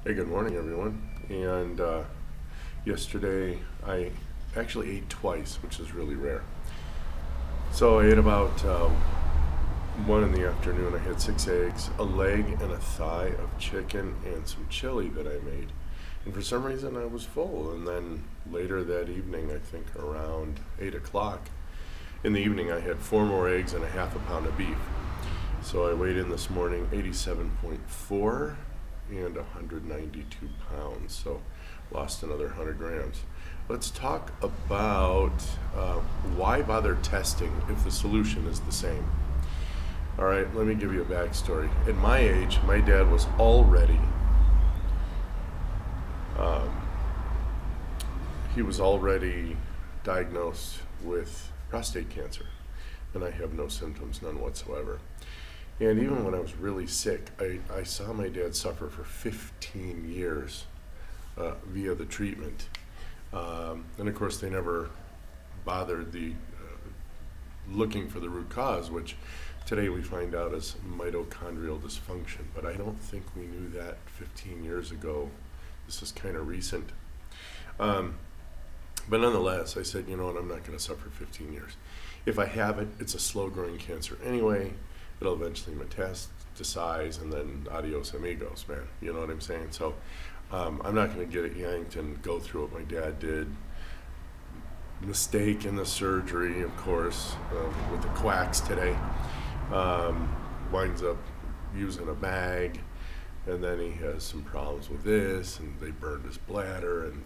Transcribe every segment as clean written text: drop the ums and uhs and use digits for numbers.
Hey, good morning, everyone. And yesterday I actually ate twice, which is really rare. So I ate about 1 in the afternoon. I had 6 eggs, a leg and a thigh of chicken, and some chili that I made. And for some reason I was full. And then later that evening, I think around 8 o'clock in the evening, I had 4 more eggs and a half a pound of beef. So I weighed in this morning 87.4 and 192 pounds, so lost another 100 grams. Let's talk about why bother testing if the solution is the same. All right, let me give you a backstory. At my age, my dad was already he was already diagnosed with prostate cancer, and I have no symptoms, none whatsoever. And even when I was really sick, I saw my dad suffer for 15 years via the treatment. And of course, they never bothered looking for the root cause, which today we find out is mitochondrial dysfunction. But I don't think we knew that 15 years ago. This is kind of recent. But nonetheless, I said, you know what, I'm not going to suffer 15 years. If I have it, it's a slow-growing cancer anyway. It'll eventually metastasize, and then adios amigos, man. You know what I'm saying? So I'm not going to get it yanked and go through what my dad did. Mistake in the surgery, of course, with the quacks today. Winds up using a bag, and then he has some problems with this, and they burned his bladder, and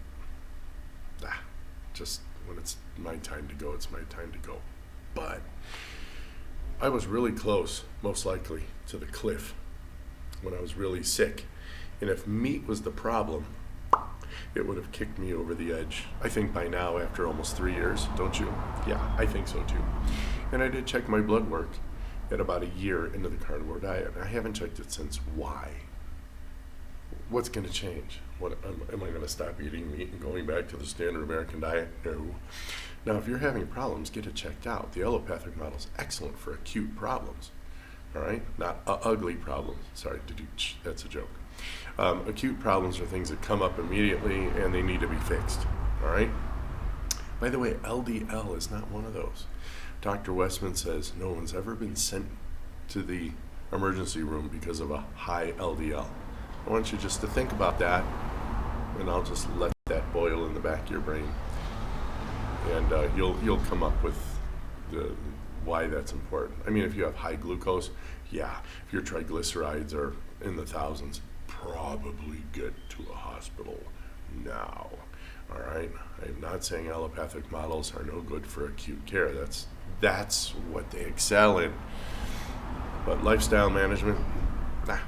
just when it's my time to go, it's my time to go. But I was really close, most likely, to the cliff when I was really sick. And if meat was the problem, it would have kicked me over the edge. I think by now, after almost 3 years, don't you? Yeah, I think so too. And I did check my blood work at about a year into the carnivore diet. I haven't checked it since. Why? What's going to change? Am I going to stop eating meat and going back to the standard American diet? No. Now, if you're having problems, get it checked out. The allopathic model is excellent for acute problems, all right? Not ugly problems. Sorry, that's a joke. Acute problems are things that come up immediately and they need to be fixed, all right? By the way, LDL is not one of those. Dr. Westman says no one's ever been sent to the emergency room because of a high LDL. I want you just to think about that, and I'll just let that boil in the back of your brain. And you'll come up with why that's important. I mean, if you have high glucose, yeah, if your triglycerides are in the thousands, probably get to a hospital now. All right? I'm not saying allopathic models are no good for acute care. That's what they excel in. But lifestyle management, nah.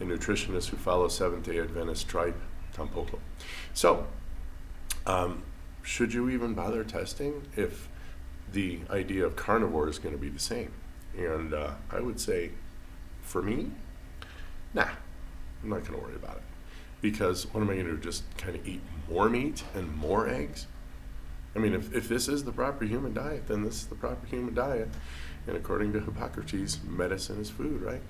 And nutritionists who follow Seventh-day Adventist tribe, tampoco. So, should you even bother testing if the idea of carnivore is going to be the same? And I would say, for me, nah, I'm not going to worry about it. Because what am I going to do, just kind of eat more meat and more eggs? I mean, if this is the proper human diet, then this is the proper human diet. And according to Hippocrates, medicine is food, right?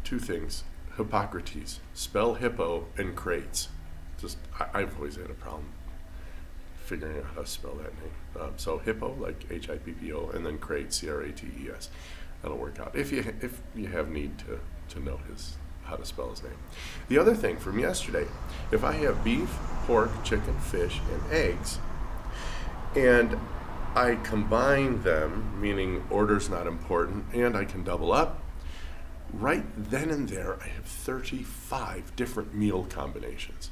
Two things. Hippocrates, spell hippo and crates. I've always had a problem figuring out how to spell that name. So hippo, like Hippo, and then crate, Crates. That'll work out if you have need to know how to spell his name. The other thing from yesterday, if I have beef, pork, chicken, fish, and eggs, and I combine them, meaning order's not important, and I can double up, right then and there I have 35 different meal combinations.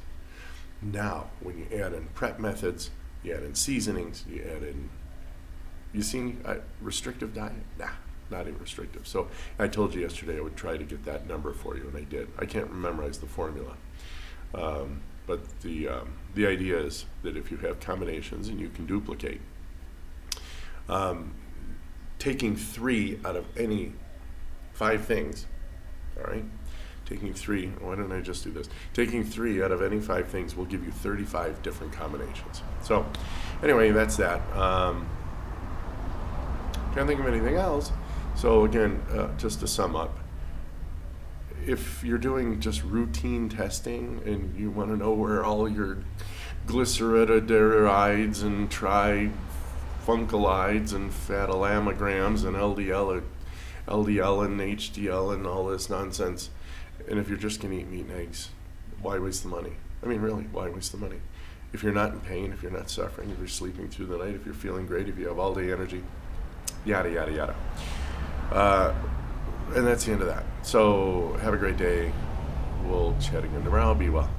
Now, when you add in prep methods, you add in seasonings, you see restrictive diet? Nah, not even restrictive. So I told you yesterday I would try to get that number for you, and I did. I can't memorize the formula. But the idea is that if you have combinations and you can duplicate, taking 3 out of any 5 things, all right? Why didn't I just do this? Taking 3 out of any 5 things will give you 35 different combinations. So anyway, that's that. Can't think of anything else. So again, just to sum up, if you're doing just routine testing and you want to know where all your glyceridarides and trifuncalides and phthalamigrams and LDL and HDL and all this nonsense, and if you're just going to eat meat and eggs, why waste the money? I mean, really, why waste the money? If you're not in pain, if you're not suffering, if you're sleeping through the night, if you're feeling great, if you have all-day energy, yada, yada, yada. And that's the end of that. So have a great day. We'll chat again tomorrow. Be well.